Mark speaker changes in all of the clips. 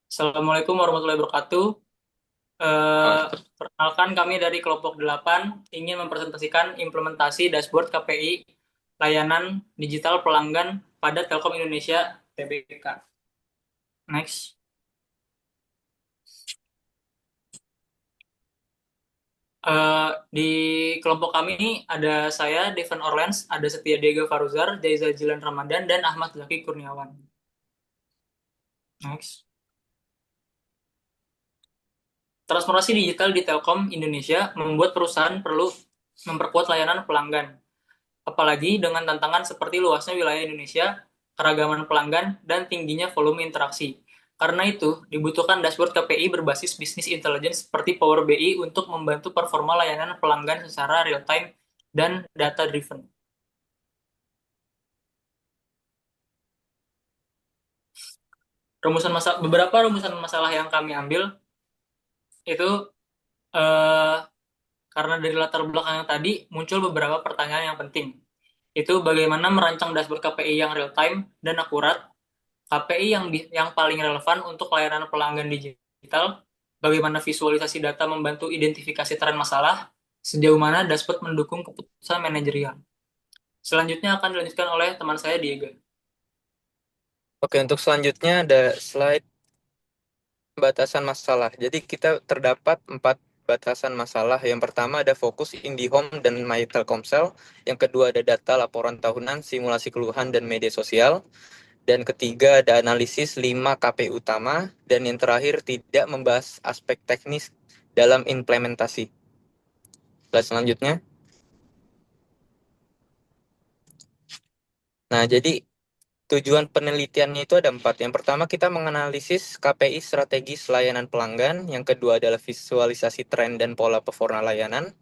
Speaker 1: Assalamualaikum warahmatullahi wabarakatuh.
Speaker 2: Oh,
Speaker 1: Perkenalkan kami dari kelompok 8 ingin mempresentasikan implementasi dashboard KPI layanan digital pelanggan pada Telkom Indonesia Tbk. Next. Di kelompok kami ini ada saya, Devon Orlens, ada Setia Diego Faruzar, Jaiza Jilan Ramadan, dan Ahmad Zaki Kurniawan. Next. Transformasi digital di Telkom Indonesia membuat perusahaan perlu memperkuat layanan pelanggan. Apalagi dengan tantangan seperti luasnya wilayah Indonesia, keragaman pelanggan, dan tingginya volume interaksi. Karena itu, dibutuhkan dashboard KPI berbasis bisnis intelligence seperti Power BI untuk membantu performa layanan pelanggan secara real-time dan data-driven. Beberapa rumusan masalah yang kami ambil itu eh, karena dari latar belakang yang tadi muncul beberapa pertanyaan yang penting. Itu bagaimana merancang dashboard KPI yang real-time dan akurat, KPI yang paling relevan untuk layanan pelanggan digital, bagaimana visualisasi data membantu identifikasi tren masalah, sejauh mana dashboard mendukung keputusan manajerial. Selanjutnya akan dilanjutkan oleh teman saya Diego.
Speaker 2: oke, untuk selanjutnya ada slide batasan masalah. Jadi kita terdapat 4 batasan masalah. Yang pertama ada fokus IndiHome dan My Telkomsel. Yang kedua ada data laporan tahunan, simulasi keluhan dan media sosial. Dan ketiga ada analisis 5 KPI utama. Dan yang terakhir tidak membahas aspek teknis dalam implementasi. Slide selanjutnya. Nah, jadi tujuan penelitiannya itu ada 4. Yang pertama kita menganalisis KPI strategis layanan pelanggan. Yang kedua adalah visualisasi tren dan pola performa layanan.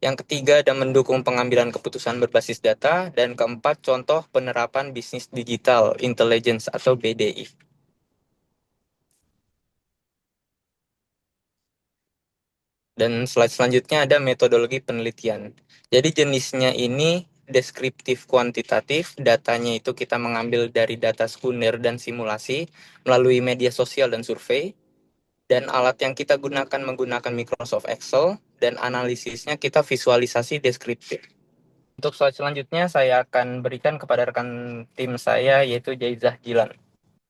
Speaker 2: Yang ketiga ada mendukung pengambilan keputusan berbasis data. Dan keempat contoh penerapan bisnis digital intelligence atau BDI. Dan slide selanjutnya ada metodologi penelitian. Jadi jenisnya ini deskriptif kuantitatif, datanya itu kita mengambil dari data sekunder dan simulasi melalui media sosial dan survei. Dan alat yang kita gunakan menggunakan Microsoft Excel dan analisisnya kita visualisasi deskriptif. Untuk slide selanjutnya saya akan berikan kepada rekan tim saya yaitu Jaizah Jilan.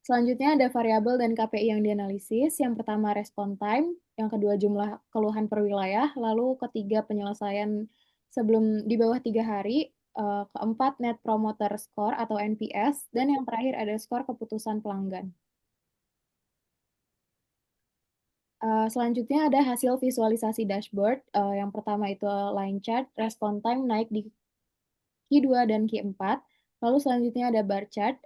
Speaker 3: Selanjutnya ada variabel dan KPI yang dianalisis. Yang pertama respon time, yang kedua jumlah keluhan per wilayah, lalu ketiga penyelesaian sebelum di bawah 3 hari, keempat net promoter score atau NPS, dan yang terakhir ada skor keputusan pelanggan. Selanjutnya ada hasil visualisasi dashboard. Yang pertama itu line chart, respon time naik di Q2 dan Q4. Lalu selanjutnya ada bar chart.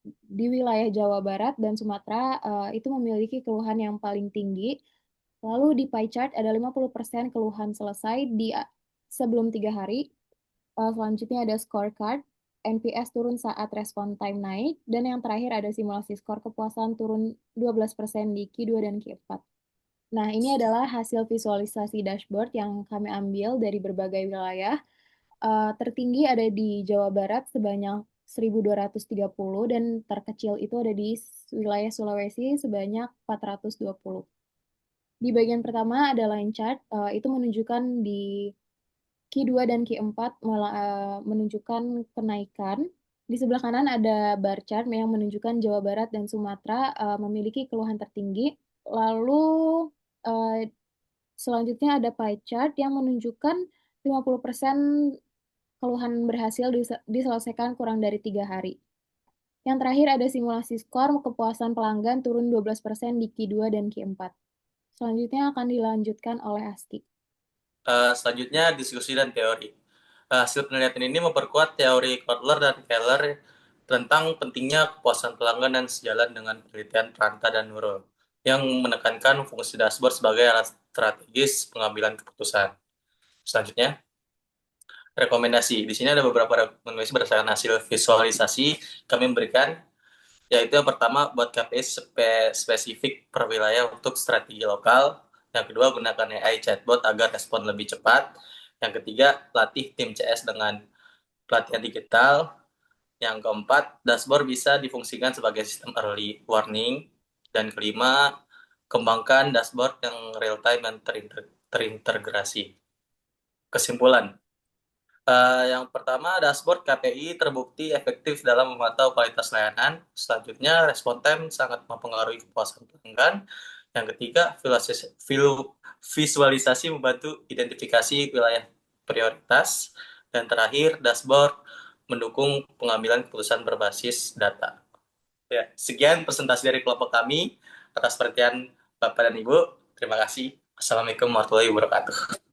Speaker 3: Di wilayah Jawa Barat dan Sumatera itu memiliki keluhan yang paling tinggi. Lalu di pie chart ada 50% keluhan selesai di sebelum 3 hari. Selanjutnya ada scorecard. NPS turun saat respon time naik. Dan yang terakhir ada simulasi skor kepuasan turun 12% di Q2 dan Q4. Nah, ini adalah hasil visualisasi dashboard yang kami ambil dari berbagai wilayah. Tertinggi ada di Jawa Barat sebanyak 1.230 dan terkecil itu ada di wilayah Sulawesi sebanyak 420. Di bagian pertama ada line chart, itu menunjukkan di Q2 dan Q4 menunjukkan kenaikan. Di sebelah kanan ada bar chart yang menunjukkan Jawa Barat dan Sumatera memiliki keluhan tertinggi. Lalu uh, selanjutnya ada pie chart yang menunjukkan 50% keluhan berhasil diselesaikan kurang dari 3 hari. Yang terakhir ada simulasi skor kepuasan pelanggan turun 12% di Q2 dan Q4. Selanjutnya akan dilanjutkan oleh Asti.
Speaker 1: Selanjutnya diskusi dan teori. Hasil penelitian ini memperkuat teori Kotler dan Keller tentang pentingnya kepuasan pelanggan dan sejalan dengan penelitian Pranta dan Nurul yang menekankan fungsi dashboard sebagai alat strategis pengambilan keputusan. Selanjutnya, rekomendasi. Di sini ada beberapa rekomendasi berdasarkan hasil visualisasi kami memberikan, yaitu yang pertama buat KPI spesifik per wilayah untuk strategi lokal. Yang kedua, gunakan AI chatbot agar respon lebih cepat. Yang ketiga, latih tim CS dengan pelatihan digital. Yang keempat, dashboard bisa difungsikan sebagai sistem early warning. Dan kelima, kembangkan dashboard yang real time dan terintegrasi. Kesimpulan, yang pertama, dashboard KPI terbukti efektif dalam memantau kualitas layanan. Selanjutnya, respon time sangat mempengaruhi kepuasan pelanggan. Yang ketiga, visualisasi membantu identifikasi wilayah prioritas. Dan terakhir, dashboard mendukung pengambilan keputusan berbasis data. Ya, sekian presentasi dari kelompok kami. Atas perhatian Bapak dan Ibu, terima kasih. Assalamualaikum warahmatullahi wabarakatuh.